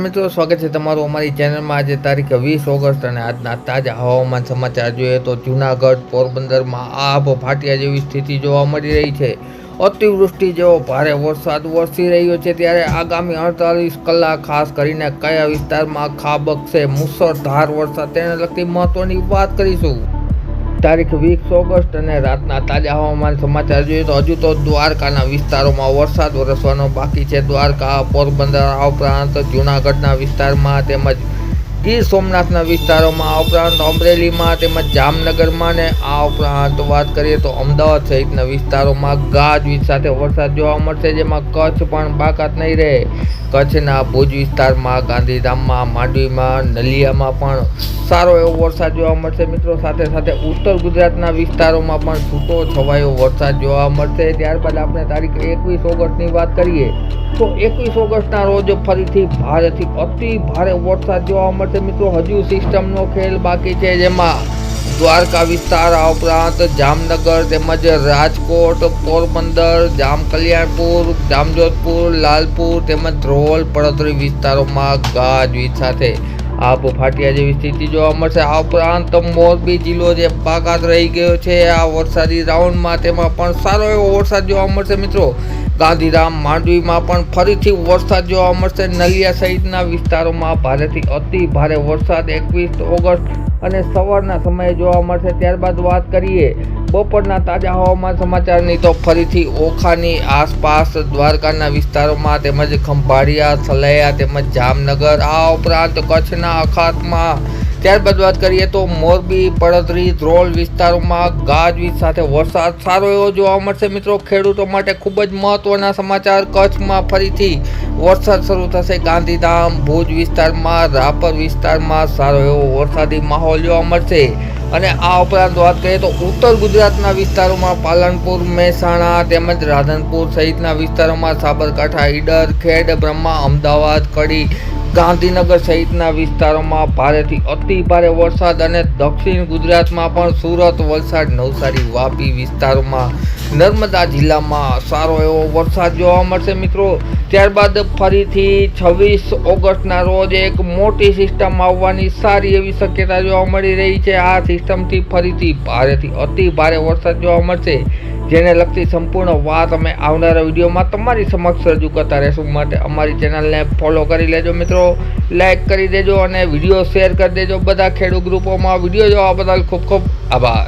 મિત્રો સ્વાગત છે તમારું અમારી ચેનલમાં। આજે તારીખ 20 ઓગસ્ટ અને આજના તાજા હવામાન સમાચાર જોઈએ તો જૂનાગઢ પોરબંદરમાં આભ ફાટ્યા જેવી સ્થિતિ જોવા મળી રહી છે। અતિવૃષ્ટિ જેવો ભારે વરસાદ વરસી રહ્યો છે, ત્યારે આગામી 48 કલાક ખાસ કરીને કયા વિસ્તારમાં ખાબકશે મુસળધાર વરસાદ તેને લગતી મહત્વની વાત કરીશું। તારીખ 20 ઓગસ્ટ અને રાતના તાજા હવામાન સમાચાર જોઈએ તો હજુ તો દ્વારકાના વિસ્તારોમાં વરસાદ વરસવાનો બાકી છે। દ્વારકા, પોરબંદર આ ઉપરાંત જૂનાગઢના વિસ્તારમાં તેમજ ગીર સોમનાથના વિસ્તારોમાં આ ઉપરાંત અમરેલીમાં તેમજ જામનગરમાં ને આ ઉપરાંત વાત કરીએ તો અમદાવાદ સહિતના વિસ્તારોમાં ગાજવીજ સાથે વરસાદ જોવા મળશે, જેમાં કચ્છ પણ બાકાત નહીં રહે। કચ્છના ભુજ વિસ્તારમાં, ગાંધીધામમાં, માંડવીમાં, નલિયામાં પણ સારો એવો વરસાદ જોવા મળશે મિત્રો। સાથે સાથે ઉત્તર ગુજરાતના વિસ્તારોમાં પણ છૂટો છવાયો વરસાદ જોવા મળશે। ત્યારબાદ આપણે તારીખ 21 ઓગસ્ટની વાત કરીએ તો 21 ઓગસ્ટના રોજ ફરીથી ભારેથી અતિ ભારે વરસાદ જોવા મળશે મિત્રો। હજુ સિસ્ટમનો ખેલ બાકી છે, જેમાં દ્વારકા વિસ્તાર આ ઉપરાંત જામનગર તેમજ રાજકોટ, પોરબંદર, જામકલ્યાણપુર, જામજોધપુર, લાલપુર તેમજ ધ્રોલ પડોદરી વિસ્તારોમાં ગાજવીજ સાથે આભ ફાટ્યા જેવી સ્થિતિ જોવા મળશે। આ ઉપરાંત મોરબી જિલ્લો જે બાકાત રહી ગયો છે આ વરસાદી રાઉન્ડમાં, તેમાં પણ સારો એવો વરસાદ જોવા મળશે મિત્રો। ગાંધીધામ, માંડવીમાં પણ ફરીથી વરસાદ જોવા મળશે। નલિયા સહિતના વિસ્તારોમાં ભારેથી અતિ ભારે વરસાદ 21 ઓગસ્ટ અને સવારના સમયે જોવા મળશે। ત્યારબાદ વાત કરીએ બપોરના તાજા હવામાન સમાચારની તો ફરીથી ઓખાની આસપાસ દ્વારકાના વિસ્તારોમાં તેમજ ખંભાળિયા, સલૈયા તેમજ જામનગર આ ઉપરાંત કચ્છના અખાતમાં, ત્યારબાદ વાત કરીએ તો મોરબી, પડોદરી, ધ્રોલ વિસ્તારોમાં ગાજવીજ સાથે વરસાદ સારો એવો જોવા મળશે મિત્રો। ખેડૂતો માટે ખૂબ જ મહત્વના સમાચાર, કચ્છમાં ફરીથી વરસાદ શરૂ થશે। ગાંધીધામ, ભુજ વિસ્તારમાં, રાપર વિસ્તારમાં સારો એવો વરસાદી માહોલ જોવા મળશે। અને આ ઉપરાંત વાત કરીએ તો ઉત્તર ગુજરાતના વિસ્તારોમાં પાલનપુર, મહેસાણા તેમજ રાધનપુર સહિતના વિસ્તારોમાં, સાબરકાંઠા, ઈડર, ખેડ બ્રહ્મા, અમદાવાદ, કડી, ગાંધીનગર સહિતના વિસ્તારોમાં ભારેથી અતિ ભારે વરસાદ અને દક્ષિણ ગુજરાતમાં પણ સુરત, વલસાડ, નવસારી, વાપી વિસ્તારોમાં, નર્મદા જિલ્લામાં સારો એવો વરસાદ જોવા મળશે મિત્રો। ત્યારબાદ ફરીથી 26 ઓગસ્ટના રોજ એક મોટી સિસ્ટમ આવવાની સારી એવી શક્યતા જોવા મળી રહી છે। આ સિસ્ટમથી ફરીથી ભારેથી અતિ ભારે વરસાદ જોવા મળશે, જેને લગતી સંપૂર્ણ વાત અમે આવનારા વિડીયોમાં તમારી સમક્ષ રજૂ કરતા રહેશું। માટે અમારી ચેનલને ફોલો કરી લેજો મિત્રો, લાઈક કરી દેજો અને વિડીયો શેર કરી દેજો બધા ખેડૂત ગ્રુપોમાં। વિડીયો જોવા બદલ ખૂબ ખૂબ આભાર।